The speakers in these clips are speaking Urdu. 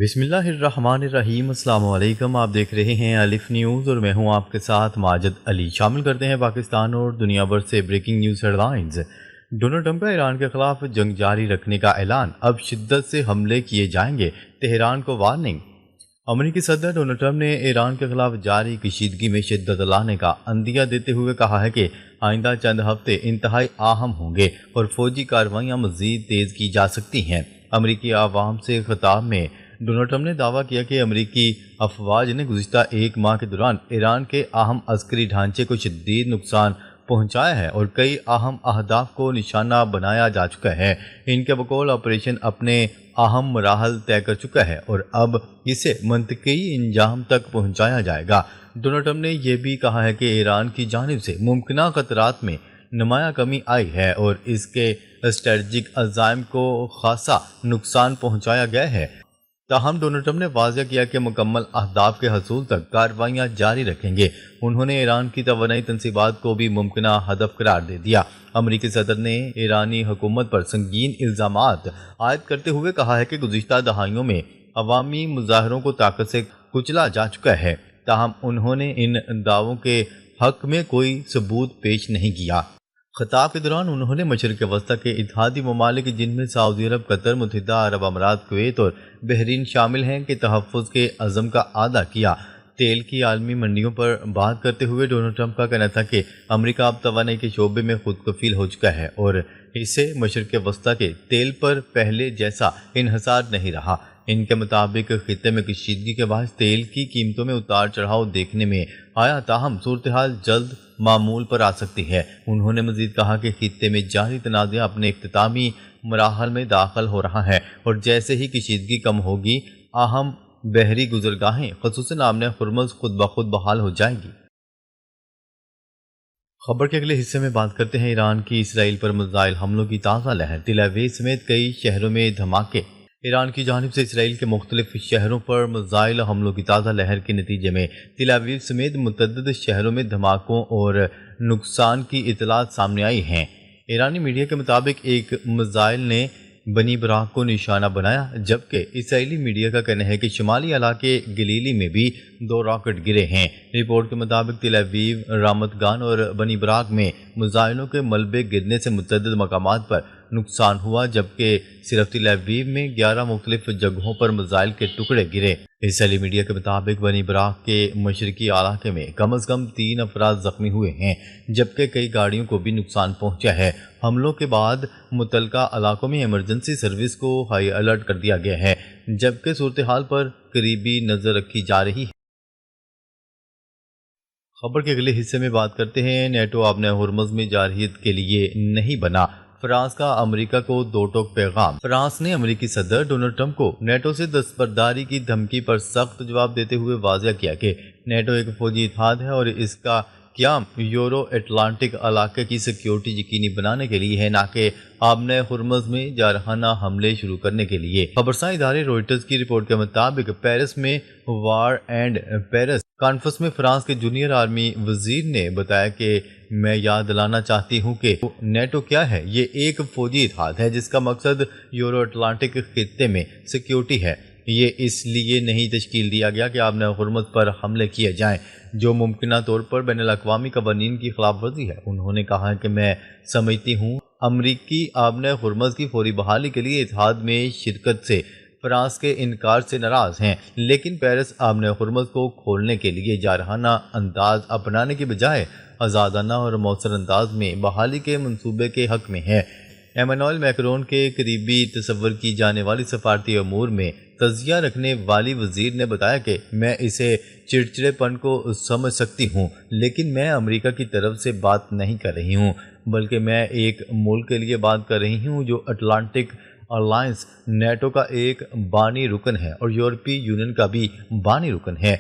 بسم اللہ الرحمن الرحیم۔ السلام علیکم، آپ دیکھ رہے ہیں الف نیوز اور میں ہوں آپ کے ساتھ ماجد علی۔ شامل کرتے ہیں پاکستان اور دنیا بھر سے breaking news headlines. Donald Trump کا ایران کے خلاف جنگ جاری رکھنے کا اعلان، اب شدت سے حملے کیے جائیں گے، تہران کو وارننگ۔ امریکی صدر ڈونلڈ ٹرمپ نے ایران کے خلاف جاری کشیدگی میں شدت لانے کا عندیہ دیتے ہوئے کہا ہے کہ آئندہ چند ہفتے انتہائی اہم ہوں گے اور فوجی کارروائیاں مزید تیز کی جا سکتی ہیں۔ امریکی عوام سے خطاب میں ڈونلڈ ٹرمپ نے دعویٰ کیا کہ امریکی افواج نے گزشتہ ایک ماہ کے دوران ایران کے اہم عسکری ڈھانچے کو شدید نقصان پہنچایا ہے اور کئی اہم اہداف کو نشانہ بنایا جا چکا ہے۔ ان کے بقول آپریشن اپنے اہم مراحل طے کر چکا ہے اور اب اسے منطقی انجام تک پہنچایا جائے گا۔ ڈونلڈ ٹرمپ نے یہ بھی کہا ہے کہ ایران کی جانب سے ممکنہ خطرات میں نمایاں کمی آئی ہے اور اس کے اسٹریٹجک عزائم کو خاصا نقصان پہنچایا گیا ہے۔ تاہم ڈونلڈ ٹرمپ نے واضح کیا کہ مکمل اہداف کے حصول تک کارروائیاں جاری رکھیں گے۔ انہوں نے ایران کی توانائی تنصیبات کو بھی ممکنہ ہدف قرار دے دیا۔ امریکی صدر نے ایرانی حکومت پر سنگین الزامات عائد کرتے ہوئے کہا ہے کہ گزشتہ دہائیوں میں عوامی مظاہروں کو طاقت سے کچلا جا چکا ہے، تاہم انہوں نے ان دعووں کے حق میں کوئی ثبوت پیش نہیں کیا۔ خطاب کے دوران انہوں نے مشرق وسطی کے اتحادی ممالک جن میں سعودی عرب، قطر، متحدہ عرب امارات، کویت اور بحرین شامل ہیں کے تحفظ کے عزم کا اعادہ کیا۔ تیل کی عالمی منڈیوں پر بات کرتے ہوئے ڈونلڈ ٹرمپ کا کہنا تھا کہ امریکہ اب توانائی کے شعبے میں خود کفیل ہو چکا ہے اور اسے مشرق وسطی کے تیل پر پہلے جیسا انحصار نہیں رہا۔ ان کے مطابق خطے میں کشیدگی کے باعث تیل کی قیمتوں میں اتار چڑھاؤ دیکھنے میں آیا، تاہم صورتحال جلد معمول پر آ سکتی ہے۔ انہوں نے مزید کہا کہ خطے میں جاری تنازع اپنے اختتامی مراحل میں داخل ہو رہا ہے اور جیسے ہی کشیدگی کم ہوگی، اہم بحری گزرگاہیں خصوصاً آبِ ہرمز خود بخود بحال ہو جائیں گی۔ خبر کے اگلے حصے میں بات کرتے ہیں ایران کی اسرائیل پر میزائل حملوں کی تازہ لہر، تل ابیب سمیت کئی شہروں میں دھماکے۔ ایران کی جانب سے اسرائیل کے مختلف شہروں پر میزائل حملوں کی تازہ لہر کے نتیجے میں تل ابیب سمیت متعدد شہروں میں دھماکوں اور نقصان کی اطلاعات سامنے آئی ہیں۔ ایرانی میڈیا کے مطابق ایک میزائل نے بنی براق کو نشانہ بنایا، جبکہ اسرائیلی میڈیا کا کہنا ہے کہ شمالی علاقے گلیلی میں بھی 2 راکٹ گرے ہیں۔ رپورٹ کے مطابق تل ابیب، رامت گان اور بنی براق میں میزائلوں کے ملبے گرنے سے متعدد مقامات پر نقصان ہوا، جبکہ صرف تل ابیب میں 11 مختلف جگہوں پر میزائل کے ٹکڑے گرے۔ اسرائیلی میڈیا کے مطابق بنی براق کے مشرقی علاقے میں کم از کم 3 افراد زخمی ہوئے ہیں، جبکہ کئی گاڑیوں کو بھی نقصان پہنچا ہے۔ حملوں کے بعد متعلقہ علاقوں میں ایمرجنسی سروس کو ہائی الرٹ کر دیا گیا ہے، جبکہ صورتحال پر قریبی نظر رکھی جا رہی ہے۔ خبر کے اگلے حصے میں بات کرتے ہیں نیٹو آبِ ہرمز میں جارحیت کے لیے نہیں بنا، فرانس کا امریکہ کو 2 ٹوک پیغام۔ فرانس نے امریکی صدر ڈونلڈ ٹرمپ کو نیٹو سے دستبرداری کی دھمکی پر سخت جواب دیتے ہوئے واضح کیا کہ نیٹو ایک فوجی اتحاد ہے اور اس کا قیام یورو اٹلانٹک علاقے کی سیکیورٹی یقینی بنانے کے لیے ہے، نہ کہ آبِ ہرمز میں جارحانہ حملے شروع کرنے کے لیے۔ خبرساں ادارے روئٹرز کی رپورٹ کے مطابق پیرس میں وار اینڈ پیرس کانفرنس میں فرانس کے جونیئر آرمی وزیر نے بتایا کہ میں یاد دلانا چاہتی ہوں کہ نیٹو کیا ہے۔ یہ ایک فوجی اتحاد ہے جس کا مقصد یورو اٹلانٹک خطے میں سیکیورٹی ہے۔ یہ اس لیے نہیں تشکیل دیا گیا کہ آبِ ہرمز پر حملے کیے جائیں، جو ممکنہ طور پر بین الاقوامی قوانین کی خلاف ورزی ہے۔ انہوں نے کہا کہ میں سمجھتی ہوں امریکی آبِ ہرمز کی فوری بحالی کے لیے اتحاد میں شرکت سے فرانس کے انکار سے ناراض ہیں، لیکن پیرس آبِ ہرمز کو کھولنے کے لیے جارحانہ انداز اپنانے کے بجائے آزادانہ اور مؤثر انداز میں بحالی کے منصوبے کے حق میں ہے۔ ایمانوئل میکرون کے قریبی تصور کی جانے والی سفارتی امور میں تجزیہ رکھنے والی وزیر نے بتایا کہ میں اسے چڑچڑے پن کو سمجھ سکتی ہوں، لیکن میں امریکہ کی طرف سے بات نہیں کر رہی ہوں، بلکہ میں ایک ملک کے لیے بات کر رہی ہوں جو اٹلانٹک الائنس نیٹو کا ایک بانی رکن ہے اور یورپی یونین کا بھی بانی رکن ہے۔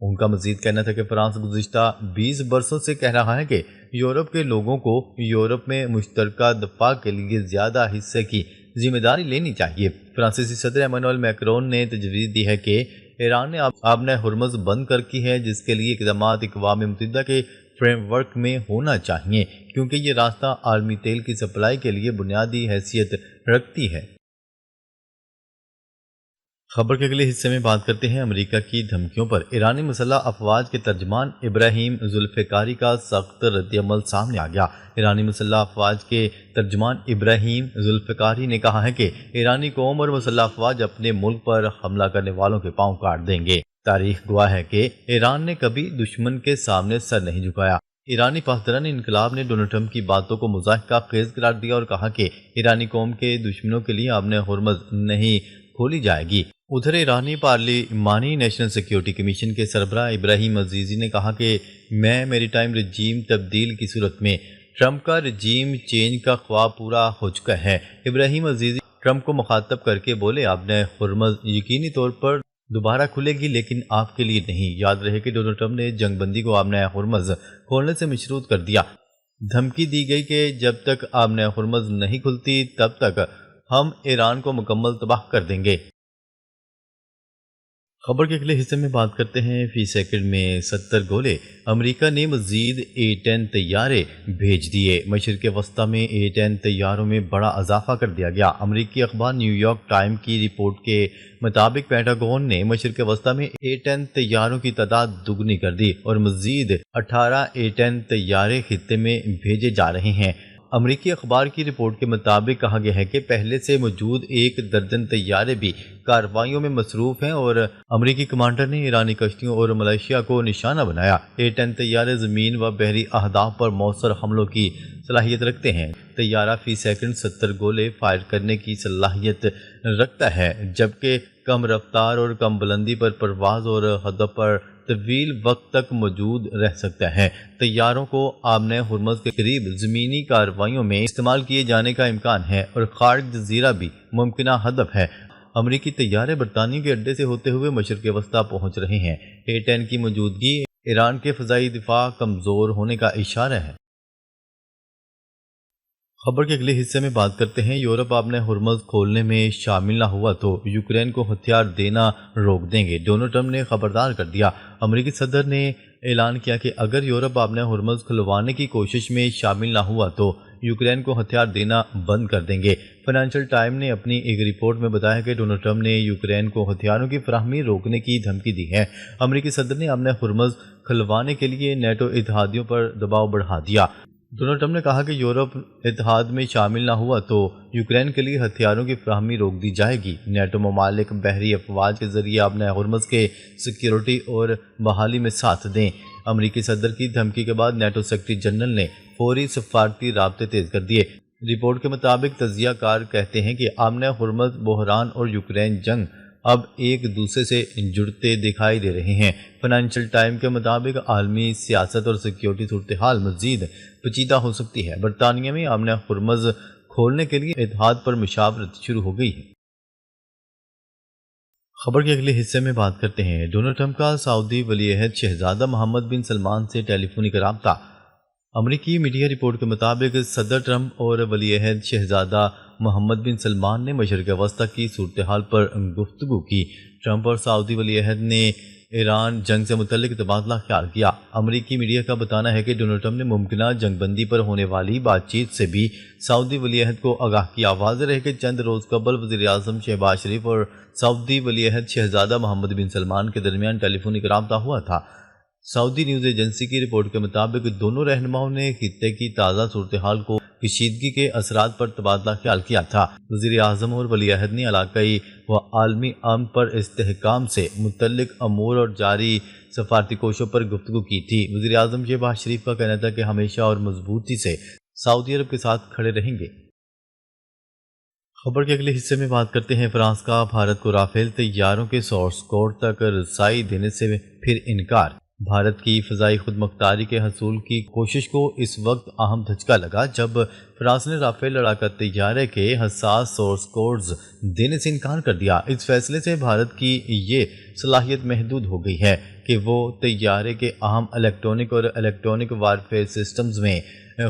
ان کا مزید کہنا تھا کہ فرانس گزشتہ 20 برسوں سے کہہ رہا ہے کہ یورپ کے لوگوں کو یورپ میں مشترکہ دفاع کے لیے زیادہ حصے کی ذمہ داری لینی چاہیے۔ فرانسیسی صدر ایمانوئل میکرون نے تجویز دی ہے کہ ایران نے آبِ ہرمز بند کر کی ہے، جس کے لیے اقدامات اقوام متحدہ کے فریم ورک میں ہونا چاہیے، کیونکہ یہ راستہ عالمی تیل کی سپلائی کے لیے بنیادی حیثیت رکھتی ہے۔ خبر کے اگلے حصے میں بات کرتے ہیں امریکہ کی دھمکیوں پر ایرانی مسلح افواج کے ترجمان ابراہیم ذوالفقاری کا سخت رد عمل سامنے آ گیا۔ ایرانی مسلح افواج کے ترجمان ابراہیم ذوالفقاری نے کہا ہے کہ ایرانی قوم اور مسلح افواج اپنے ملک پر حملہ کرنے والوں کے پاؤں کاٹ دیں گے۔ تاریخ گواہ ہے کہ ایران نے کبھی دشمن کے سامنے سر نہیں جھکایا۔ ایرانی پاسداران انقلاب نے ڈونلڈ ٹرمپ کی باتوں کو مضحکہ خیز قرار دیا اور کہا کہ ایرانی قوم کے دشمنوں کے لیے آبِ ہرمز نہیں کھولی جائے گی۔ ادھر ایرانی پارلیمانی نیشنل سیکیورٹی کمیشن کے سربراہ ابراہیم عزیزی نے کہا کہ میں میری ٹائم رجیم تبدیل کی صورت میں ٹرمپ کا رجیم چینج کا خواب پورا ہو چکا ہے۔ ابراہیم عزیزی ٹرمپ کو مخاطب کر کے بولے، آبِ ہرمز یقینی طور پر دوبارہ کھلے گی لیکن آپ کے لیے نہیں۔ یاد رہے کہ ڈونلڈ ٹرمپ نے جنگ بندی کو آبِ ہرمز کھولنے سے مشروط کر دیا۔ دھمکی دی گئی کہ جب تک آبِ ہرمز نہیں کھلتی تب تک ہم ایران کو مکمل تباہ کر دیں گے۔ خبر کے اگلے حصے میں بات کرتے ہیں فی سیکنڈ میں 70 گولے امریکہ نے مزید A-10 طیارے بھیج دیے۔ مشرق وسطیٰ میں A-10 طیاروں میں بڑا اضافہ کر دیا گیا۔ امریکی اخبار نیو یارک ٹائم کی رپورٹ کے مطابق پینٹاگون نے مشرق وسطیٰ میں A-10 طیاروں کی تعداد دگنی کر دی اور مزید 18 A-10 طیارے خطے میں بھیجے جا رہے ہیں۔ امریکی اخبار کی رپورٹ کے مطابق کہا گیا ہے کہ پہلے سے موجود 1 درجن طیارے بھی کارروائیوں میں مصروف ہیں اور امریکی کمانڈر نے ایرانی کشتیوں اور ملیشیا کو نشانہ بنایا۔ A-10 طیارے زمین و بحری اہداف پر مؤثر حملوں کی صلاحیت رکھتے ہیں۔ طیارہ فی سیکنڈ 70 گولے فائر کرنے کی صلاحیت رکھتا ہے، جبکہ کم رفتار اور کم بلندی پر پرواز اور ہدف پر طویل وقت تک موجود رہ سکتا ہے۔ طیاروں کو آبِ ہرمز کے قریب زمینی کارروائیوں میں استعمال کیے جانے کا امکان ہے اور خارج جزیرہ بھی ممکنہ ہدف ہے۔ امریکی طیارے برطانیہ کے اڈے سے ہوتے ہوئے مشرق وسطیٰ پہنچ رہے ہیں۔ A-10 کی موجودگی ایران کے فضائی دفاع کمزور ہونے کا اشارہ ہے۔ خبر کے اگلے حصے میں بات کرتے ہیں یورپ آبِ ہرمز کھولنے میں شامل نہ ہوا تو یوکرین کو ہتھیار دینا روک دیں گے۔ ڈونلڈ ٹرمپ نے خبردار کر دیا۔ امریکی صدر نے اعلان کیا کہ اگر یورپ آبِ ہرمز کھلوانے کی کوشش میں شامل نہ ہوا تو یوکرین کو ہتھیار دینا بند کر دیں گے۔ فائنینشل ٹائم نے اپنی ایک رپورٹ میں بتایا کہ ڈونلڈ ٹرمپ نے یوکرین کو ہتھیاروں کی فراہمی روکنے کی دھمکی دی ہے۔ امریکی صدر نے آبِ ہرمز کھلوانے کے لیے نیٹو اتحادیوں پر دباؤ بڑھا دیا۔ ڈونلڈ ٹرمپ نے کہا کہ یورپ اتحاد میں شامل نہ ہوا تو یوکرین کے لیے ہتھیاروں کی فراہمی روک دی جائے گی۔ نیٹو ممالک بحری افواج کے ذریعے آبِ ہرمز کے سیکیورٹی اور بحالی میں ساتھ دیں۔ امریکی صدر کی دھمکی کے بعد نیٹو سیکرٹری جنرل نے فوری سفارتی رابطے تیز کر دیے۔ رپورٹ کے مطابق تجزیہ کار کہتے ہیں کہ آبِ ہرمز بحران اور یوکرین جنگ اب ایک دوسرے سے جڑتے دکھائی دے رہے ہیں۔ فائنینشل ٹائم کے مطابق عالمی سیاست اور سیکیورٹی صورتحال مزید پیچیدہ ہو سکتی ہے۔ برطانیہ میں آبِ ہرمز کھولنے کے لیے اتحاد پر مشاورت شروع ہو گئی ہے۔ خبر کے اگلے حصے میں بات کرتے ہیں ڈونلڈ ٹرمپ کا سعودی ولی عہد شہزادہ محمد بن سلمان سے ٹیلی فونک رابطہ۔ امریکی میڈیا رپورٹ کے مطابق صدر ٹرمپ اور ولی عہد شہزادہ محمد بن سلمان نے مشرق وسطیٰ کی صورتحال پر گفتگو کی۔ ٹرمپ اور سعودی ولی عہد نے ایران جنگ سے متعلق تبادلہ خیال کیا۔ امریکی میڈیا کا بتانا ہے کہ ڈونلڈ ٹرمپ نے ممکنہ جنگ بندی پر ہونے والی بات چیت سے بھی سعودی ولی عہد کو آگاہ کیا۔ واضح رہے کہ چند روز قبل وزیر اعظم شہباز شریف اور سعودی ولی عہد شہزادہ محمد بن سلمان کے درمیان ٹیلی فونک رابطہ ہوا تھا۔ سعودی نیوز ایجنسی کی رپورٹ کے مطابق دونوں رہنماؤں نے خطے کی تازہ صورتحال کو کشیدگی کے اثرات پر تبادلہ خیال کیا تھا۔ وزیر اعظم اور ولی عہد نے علاقائی و عالمی امن پر استحکام سے متعلق امور اور جاری سفارتی کوششوں پر گفتگو کی تھی۔ وزیر اعظم شہباز شریف کا کہنا تھا کہ ہمیشہ اور مضبوطی سے سعودی عرب کے ساتھ کھڑے رہیں گے۔ خبر کے اگلے حصے میں بات کرتے ہیں فرانس کا بھارت کو رافیل طیاروں کے سورس کوڈ تک رسائی دینے سے پھر انکار۔ بھارت کی فضائی خود مختاری کے حصول کی کوشش کو اس وقت اہم دھچکا لگا جب فرانس نے رافیل لڑاکا طیارے کے حساس سورس کوڈز دینے سے انکار کر دیا۔ اس فیصلے سے بھارت کی یہ صلاحیت محدود ہو گئی ہے کہ وہ طیارے کے اہم الیکٹرونک اور الیکٹرونک وارفیئر سسٹمز میں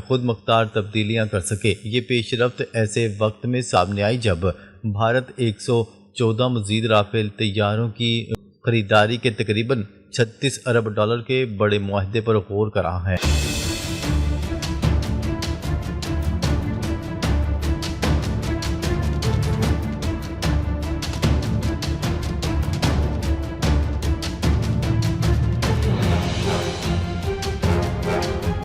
خود مختار تبدیلیاں کر سکے۔ یہ پیش رفت ایسے وقت میں سامنے آئی جب بھارت 114 مزید رافیل طیاروں کی خریداری کے تقریباً $36 ارب کے بڑے معاہدے پر غور کر رہا ہے۔